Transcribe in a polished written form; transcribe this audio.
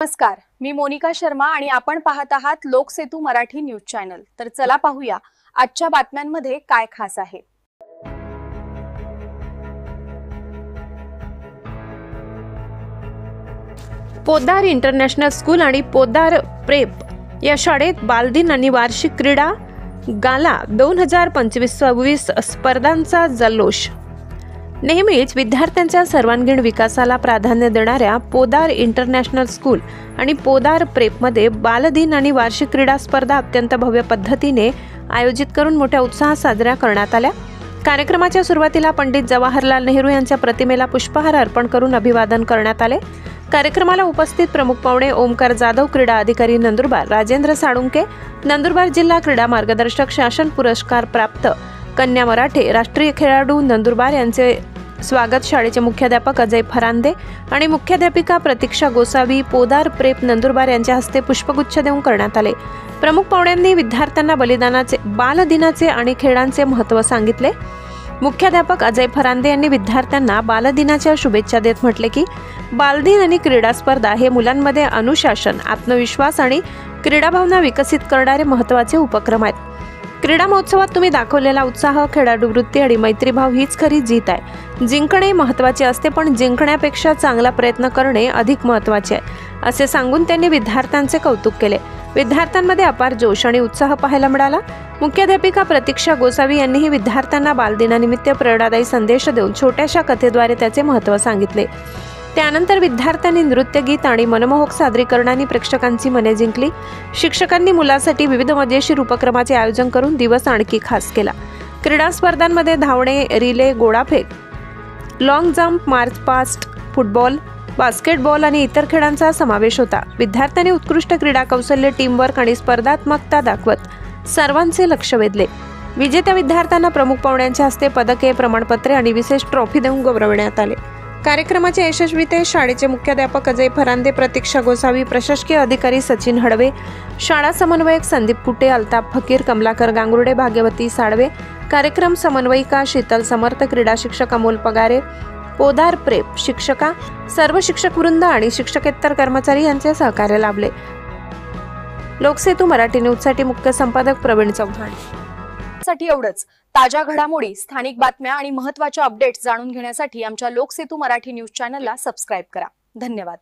नमस्कार, मी मोनिका शर्मा आणि आपण पाहत आहात लोकसेतू मराठी न्यूज चॅनल। तर चला पाहूया आजच्या बातम्यांमध्ये काय खास आहे। पोद्दार इंटरनॅशनल स्कूल आणि पोद्दार प्रेप या शाळेत बालदिन आणि वार्षिक क्रीडा गाला 2025-26 स्पर्धांचा जल्लोष। नेहमीच विद्यार्थ्यांच्या सर्वांगीण विकासाला प्राधान्य देणाऱ्या पोद्दार इंटरनॅशनल स्कूल आणि पोद्दार प्रेपमध्ये बालदिन आणि वार्षिक क्रीडा स्पर्धा अत्यंत भव्य पद्धतीने आयोजित करून मोठ्या उत्साहात साजऱ्या करण्यात आल्या। कार्यक्रमाच्या सुरुवातीला पंडित जवाहरलाल नेहरू यांच्या प्रतिमेला पुष्पहार अर्पण करून अभिवादन करण्यात आले। कार्यक्रमाला उपस्थित प्रमुख पाहुणे ओमकार जाधव, क्रीडा अधिकारी नंदुरबार, राजेंद्र साळुंके, नंदुरबार जिल्हा क्रीडा मार्गदर्शक, शासन पुरस्कार प्राप्त कन्या मराठे, राष्ट्रीय खेळाडू नंदुरबार यांचे स्वागत शाळेचे मुख्याध्यापक अजय फरांदे आणि मुख्याध्यापिका प्रतीक्षा गोसावी, पोद्दार प्रेप नंदुरबार यांच्या हस्ते पुष्पगुच्छ देऊन करण्यात आले। प्रमुख पाहुण्यांनी विद्यार्थ्यांना बालदिनाचे आणि खेळांचे महत्त्व सांगितले। मुख्याध्यापक अजय फरांदे यांनी विद्यार्थ्यांना बालदिनाच्या शुभेच्छा देत म्हटले की बालदिन आणि क्रीडा स्पर्धा हे मुलांमध्ये अनुशासन, आत्मविश्वास आणि क्रीडा भावना विकसित करणारे महत्त्वाचे उपक्रम आहेत। क्रीडा महोत्सवात तुम्ही दाखवलेला उत्साह, खेळाडू वृत्ती आणि मैत्रीभाव हीच खरी जीत आहे। जिंकणे महत्त्वाचे असते, पण जिंकण्यापेक्षा चांगला प्रयत्न करणे अधिक महत्त्वाचे आहे, असे सांगून त्यांनी विद्यार्थ्यांचे कौतुक केले। विद्यार्थ्यांमध्ये अपार जोश आणि उत्साह पाहायला मिळाला। मुख्याध्यापिका प्रतीक्षा गोसावी यांनीही विद्यार्थ्यांना बालदिनानिमित्त प्रेरणादायी संदेश देऊन छोट्याशा कथेद्वारे त्याचे महत्त्व सांगितले। त्यानंतर विद्यार्थ्यांनी नृत्य, गीत आणि मनमोहक सादरीकरणांनी प्रेक्षकांची मने जिंकली। शिक्षकांनी मुलांसाठी विविध मजेशीर उपक्रमाचे आयोजन करून दिवस आणखी खास केला। क्रीडा स्पर्धांमध्ये धावणे, रिले, गोळाफेक, long jump, march past, football, basketball आणि इतर खेळांचा समावेश होता। विद्यार्थ्यांनी उत्कृष्ट क्रीडा कौशल्य, टीमवर्क आणि स्पर्धात्मकता दाखवत सर्वांचे लक्ष वेधले। विजेत्या विद्यार्थ्यांना प्रमुख पाहुण्यांच्या हस्ते पदके, प्रमाणपत्रे आणि विशेष ट्रॉफी देऊन गौरवण्यात आले। कार्यक्रमाचे यशस्वीते शाळेचे मुख्याध्यापक अजय फरांदे, प्रतीक्षा गोसावी, प्रशासकीय अधिकारी सचिन हडवे, शाळा समन्वयक संदीप कुटे, अल्ताफ फकीर, कमलाकर गांगुर्डे, भाग्यवती साळवे, कार्यक्रम समन्वयिका शीतल समर्थ, क्रीडा शिक्षक अमोल पगारे, पोद्दार प्रेप शिक्षका, सर्व शिक्षक वृंद आणि शिक्षकेतर कर्मचारी यांचे सहकार्य लाभले। लोकसेतू मराठी न्यूजसाठी मुख्य संपादक प्रवीण चव्हाण। साठी एवढंच। ताज्या घडामोडी, स्थानिक बातम्या आणि महत्त्वाच्या अपडेट्स जाणून घेण्यासाठी आमच्या लोकसेतू मराठी न्यूज चॅनलला सबस्क्राइब करा। धन्यवाद।